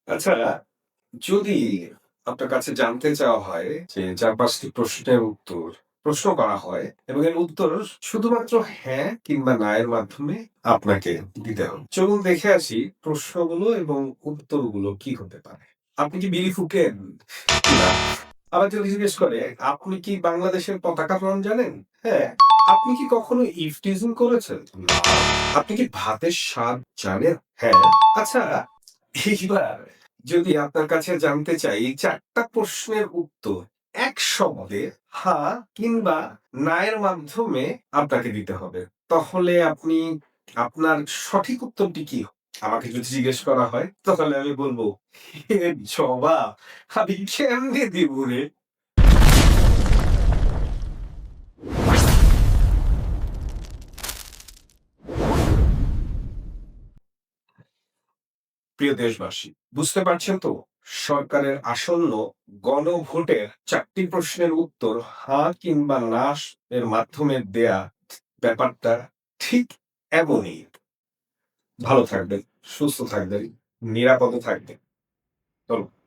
আচ্ছা, যদি আপনার কাছে জানতে চাওয়া হয় যে ৪-৫ টি প্রশ্নের উত্তর প্রশ্ন করা হয় এবং এর উত্তর শুধুমাত্র হ্যাঁ কিংবা না এর মাধ্যমে আপনাকে দিতে হবে। চলুন দেখে আসি প্রশ্নগুলো এবং উত্তরগুলো কি হতে পারে। আপনি কি বিড়ি ফুঁকেন? না। আবার যদি জিজ্ঞেস করে, আপনি কি বাংলাদেশের পতাকার রং জানেন? হ্যাঁ। আপনি কি কখনো ইভটিজিং করেছেন? না। আপনি কি ভাতের স্বাদ জানেন? হ্যাঁ। আচ্ছা, এইবার যদি আপনার কাছে জানতে চাই এই ৪ টা প্রশ্নের উত্তর এক শব্দে হ্যাঁ কিংবা না এর মাধ্যমে আপনাকে দিতে হবে। তাহলে আপনি আপনার সঠিক উত্তরটি কি? আমাকে যদি জিজ্ঞেস করা হয় তাহলে আমি বলব, "এর জবাব আমি কেমনে দিব রে?" প্রিয় দেশবাসী, বুঝতে পারছেন তো? সরকারের আসন্ন গণভোটের ৪ টি প্রশ্নের উত্তর হ্যাঁ কিংবা না এর মাধ্যমে দেয়া ব্যাপারটা ঠিক এমনই। ভালো থাকবেন, সুস্থ থাকবেন, নিরাপদে থাকবেন। ধন্যবাদ।